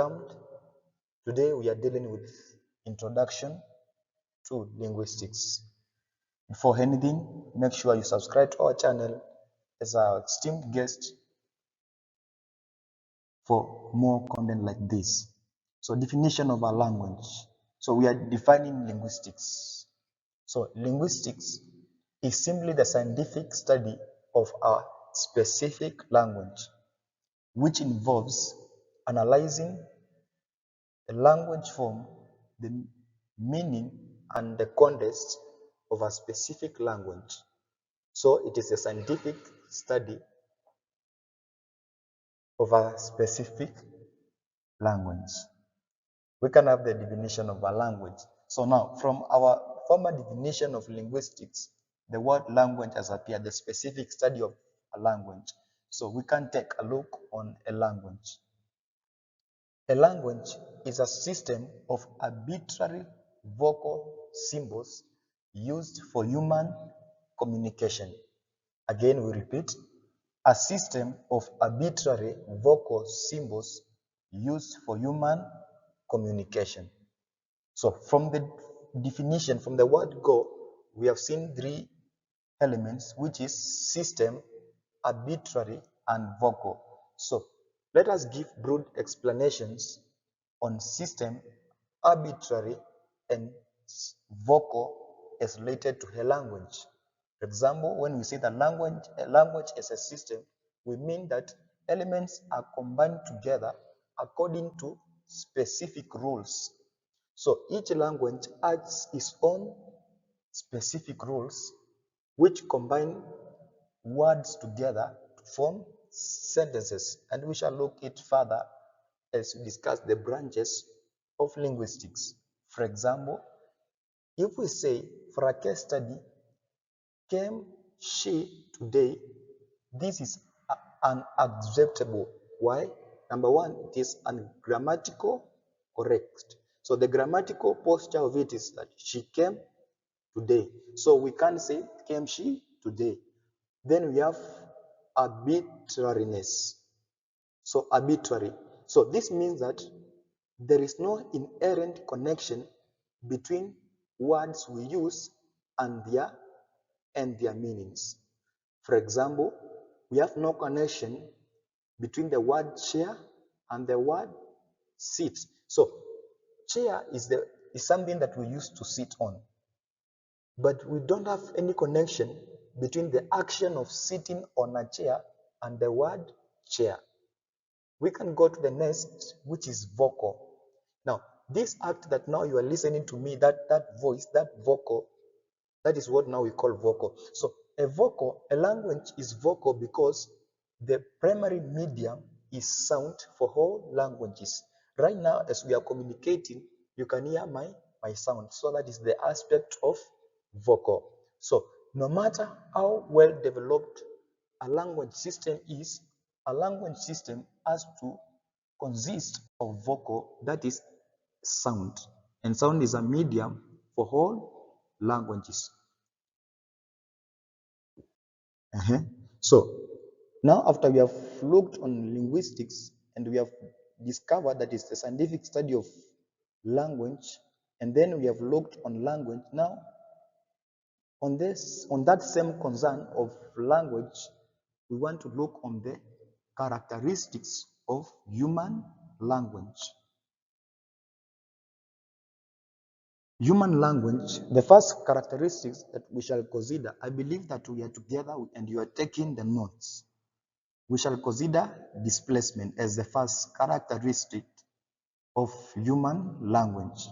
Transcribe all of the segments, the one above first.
welcomed. Today we are dealing with introduction to linguistics. Before anything, make sure you subscribe to our channel as our esteemed guest for more content like this. So definition of a language. So we are defining linguistics. So linguistics is simply the scientific study of a specific language, which involves analyzing the language form, the meaning, and the context of a specific language. So it is a scientific study of a specific language. We can have the definition of a language. So now, from our former definition of linguistics, the word language has appeared, the specific study of a language. So we can take a look on a language. A language is a system of arbitrary vocal symbols used for human communication. Again, we repeat, a system of arbitrary vocal symbols used for human communication. So from the definition, from the word go, we have seen three elements, which is system, arbitrary, and vocal. So let us give broad explanations on system, arbitrary, and vocal as related to a language. For example, when we say that a language is a system, we mean that elements are combined together according to specific rules. So each language has its own specific rules which combine words together to form sentences, and we shall look it further as we discuss the branches of linguistics. For example, if we say for a case study, came she today, this is unacceptable. Why? Number one, it is ungrammatical correct. So the grammatical posture of it is that she came today. So we can't say came she today. Then we have arbitrariness. So arbitrary. So this means that there is no inherent connection between words we use and their meanings. For example, we have no connection between the word chair and the word sit. So chair is something that we use to sit on. But we don't have any connection between the action of sitting on a chair and the word chair. We can go to the next, which is vocal. Now, this act that now you are listening to me, that voice, that vocal, that is what now we call vocal. So a language is vocal because the primary medium is sound for all languages. Right now, as we are communicating, you can hear my sound. So that is the aspect of vocal. So no matter how well developed a language system is, a language system has to consist of vocal, that is sound. And sound is a medium for all languages. So now after we have looked on linguistics and we have discovered that it's the scientific study of language, and then we have looked on language, now on that same concern of language, we want to look on the characteristics of human language. Human language, the first characteristics that we shall consider, I believe that we are together and you are taking the notes. We shall consider displacement as the first characteristic of human language.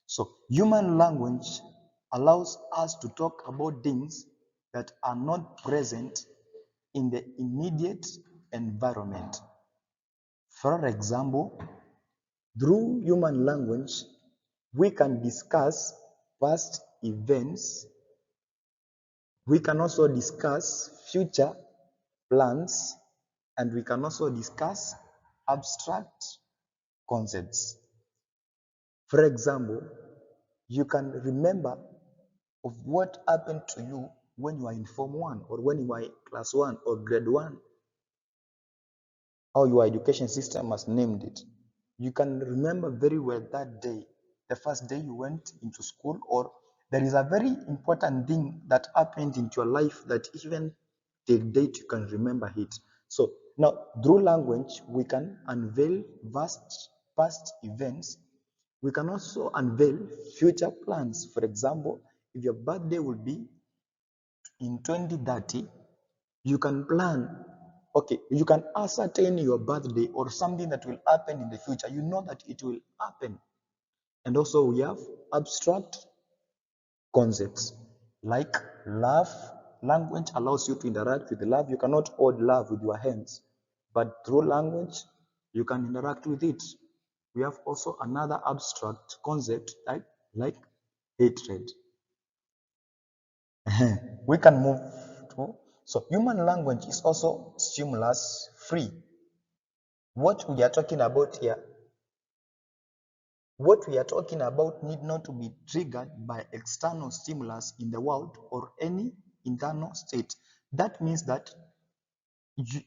So human language allows us to talk about things that are not present in the immediate environment. For example, through human language, we can discuss past events. We can also discuss future plans, and we can also discuss abstract concepts. For example, you can remember of what happened to you when you are in Form 1 or when you are in Class 1 or Grade 1, how your education system has named it. You can remember very well that day, the first day you went into school, or there is a very important thing that happened into your life that even till date you can remember it. So now through language, we can unveil vast past events. We can also unveil future plans. For example, if your birthday will be in 2030, you can plan. Okay, you can ascertain your birthday or something that will happen in the future. You know that it will happen. And also we have abstract concepts like love. Language allows you to interact with love. You cannot hold love with your hands, but through language, you can interact with it. We have also another abstract concept like hatred. We can move to, so human language is also stimulus free. What we are talking about here, what we are talking about need not to be triggered by external stimulus in the world or any internal state. That means that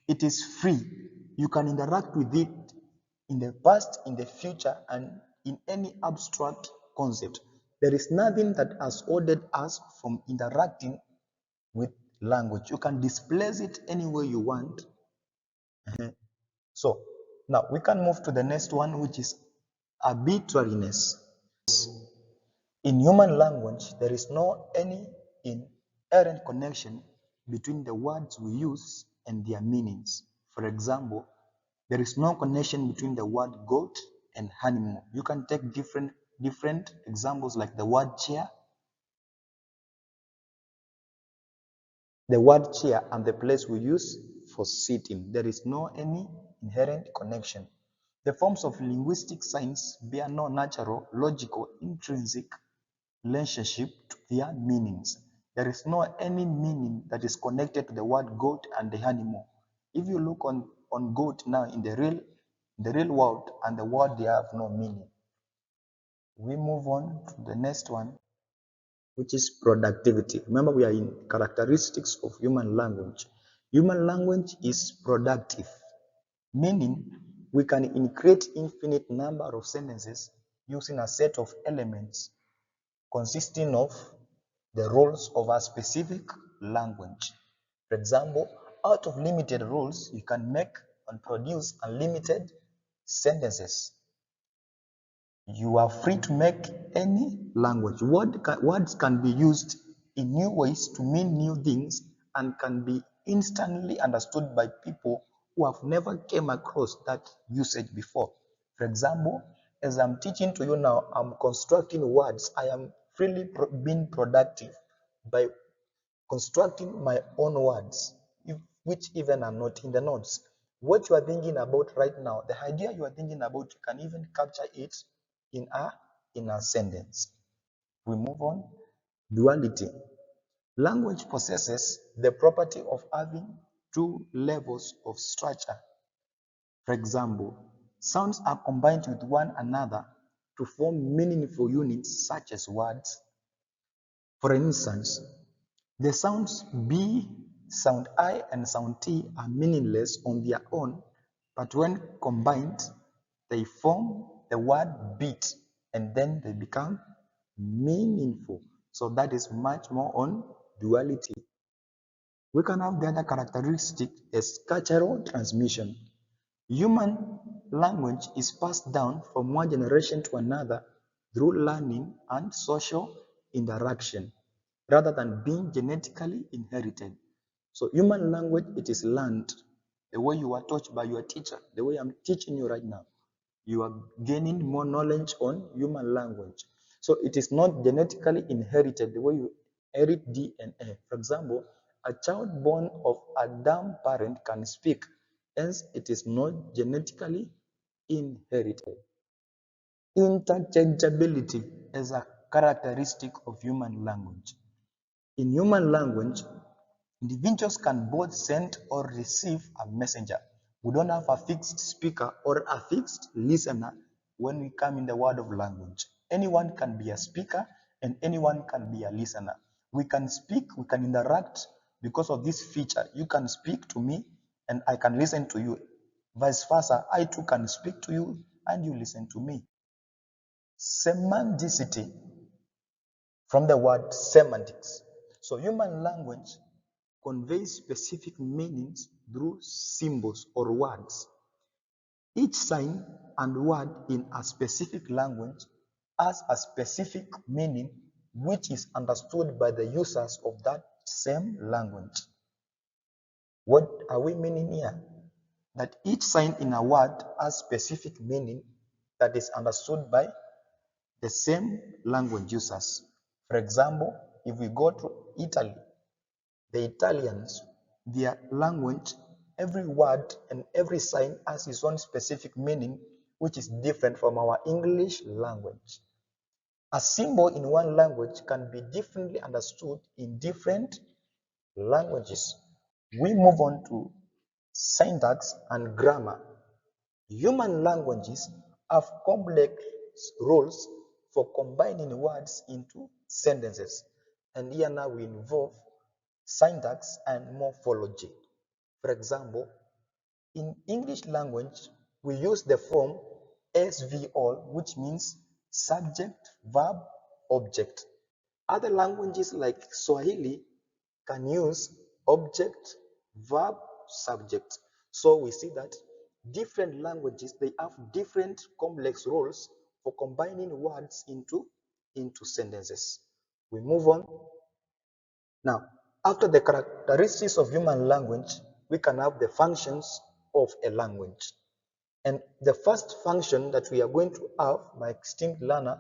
it is free. You can interact with it in the past, in the future, and in any abstract concept. There is nothing that has ordered us from interacting with language. You can displace it any way you want. So now we can move to the next one, which is arbitrariness. In human language, there is no any inherent connection between the words we use and their meanings. For example, there is no connection between the word goat and animal. You can take different examples like the word chair, and the place we use for sitting. There is no any inherent connection. The forms of linguistic science bear no natural, logical, intrinsic relationship to their meanings. There is no any meaning that is connected to the word goat and the animal. If you look on goat now in the real world and the word, they have no meaning. We move on to the next one, which is productivity. Remember, we are in characteristics of human language. Human language is productive, meaning we can create infinite number of sentences using a set of elements consisting of the rules of a specific language. For example, out of limited rules, you can make and produce unlimited sentences. You are free to make any language. Words can be used in new ways to mean new things and can be instantly understood by people who have never came across that usage before. For example, as I'm teaching to you now, I'm constructing words. I am freely being productive by constructing my own words, which even are not in the notes. What you are thinking about right now, the idea you are thinking about, you can even capture it in a sentence. We move on. Duality. Language possesses the property of having two levels of structure. For example, sounds are combined with one another to form meaningful units such as words. For instance, the sounds B, sound I, and sound T are meaningless on their own, but when combined, they form the word beat, and then they become meaningful. So that is much more on duality. We can have the other characteristic as cultural transmission. Human language is passed down from one generation to another through learning and social interaction rather than being genetically inherited. So human language, it is learned. The way you are taught by your teacher, the way I'm teaching you right now, you are gaining more knowledge on human language. So it is not genetically inherited the way you inherit DNA. For example, a child born of a dumb parent can speak, hence it is not genetically inherited. Interchangeability is a characteristic of human language. In human language, individuals can both send or receive a messenger. We don't have a fixed speaker or a fixed listener when we come in the word of language. Anyone can be a speaker and anyone can be a listener. We can speak, we can interact because of this feature. You can speak to me and I can listen to you. Vice versa, I too can speak to you and you listen to me. Semanticity, from the word semantics. So human language conveys specific meanings through symbols or words. Each sign and word in a specific language has a specific meaning which is understood by the users of that same language. What are we meaning here? That each sign in a word has specific meaning that is understood by the same language users. For example, if we go to Italy, the Italians, their language, every word and every sign has its own specific meaning, which is different from our English language. A symbol in one language can be differently understood in different languages. We move on to syntax and grammar. Human languages have complex rules for combining words into sentences. And here now we involve syntax and morphology. For example, in English language, we use the form SVO, which means subject, verb, object. Other languages like Swahili can use object, verb, subject. So we see that different languages, they have different complex rules for combining words into sentences. We move on. Now, after the characteristics of human language, we can have the functions of a language. And the first function that we are going to have, my esteemed learner,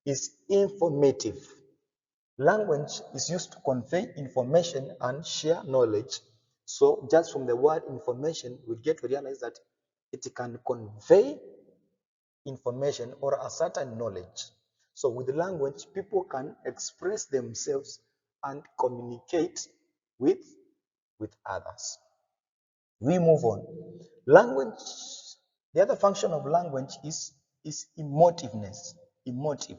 is informative. Language is used to convey information and share knowledge. So just from the word information, we get to realize that it can convey information or a certain knowledge. So with language, people can express themselves and communicate with others. We move on. Language, the other function of language is emotiveness, emotive.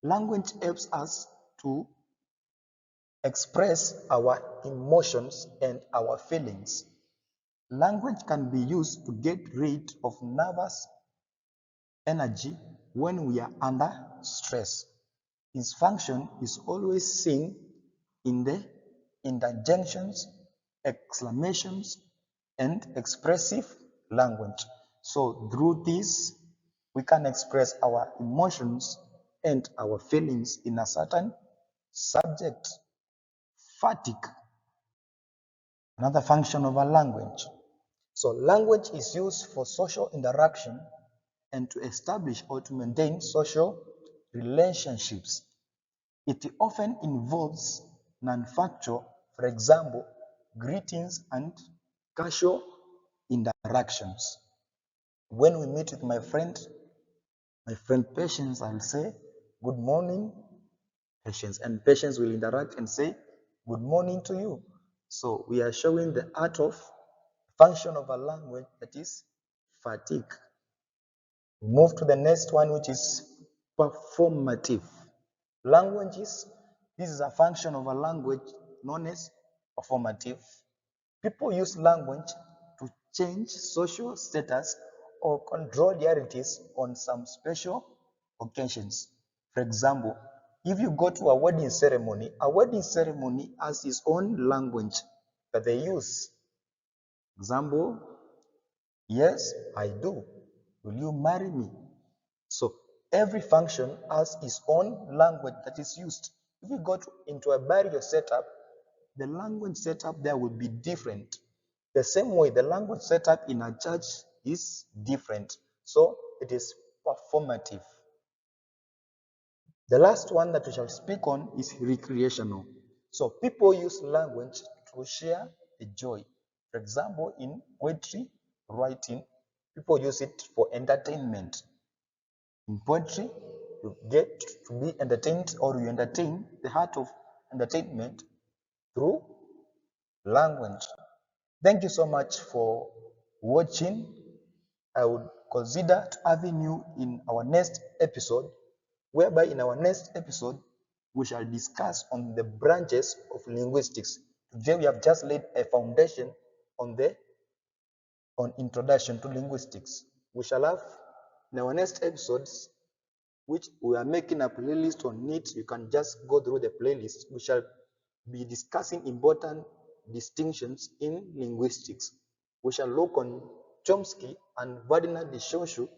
Language helps us to express our emotions and our feelings. Language can be used to get rid of nervous energy when we are under stress. Its function is always seen in the interjections, exclamations, and expressive language. So through this, we can express our emotions and our feelings in a certain subject. Fatigue, another function of a language. So language is used for social interaction and to establish or to maintain social relationships. It often involves non-factual, for example, greetings and casual interactions. When we meet with my friend Patience, I'll say, good morning, Patience. And Patience will interact and say, good morning to you. So we are showing the art of function of a language, that is fatigue. We move to the next one, which is performative. Languages, this is a function of a language known as performative. People use language to change social status or control realities on some special occasions. For example, if you go to a wedding ceremony has its own language that they use. Example, yes, I do. Will you marry me? So every function has its own language that is used. If you go into a burial setup, the language setup there will be different. The same way the language setup in a church is different. So it is performative. The last one that we shall speak on is recreational. So people use language to share a joy. For example, in poetry writing, people use it for entertainment. In poetry, you get to be entertained, or you entertain the heart of entertainment through language. Thank you so much for watching. I would consider having you in our next episode, whereby in our next episode, we shall discuss on the branches of linguistics. Today we have just laid a foundation on introduction to linguistics. We shall have In our next episodes, which we are making a playlist on it, you can just go through the playlist. We shall be discussing important distinctions in linguistics. We shall look on Chomsky and Wagner de Shoshu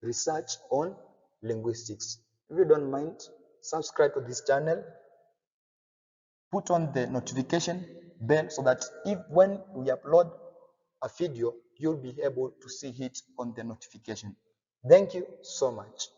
research on linguistics. If you don't mind, subscribe to this channel, put on the notification bell so that if when we upload a video, you'll be able to see it on the notification. Thank you so much.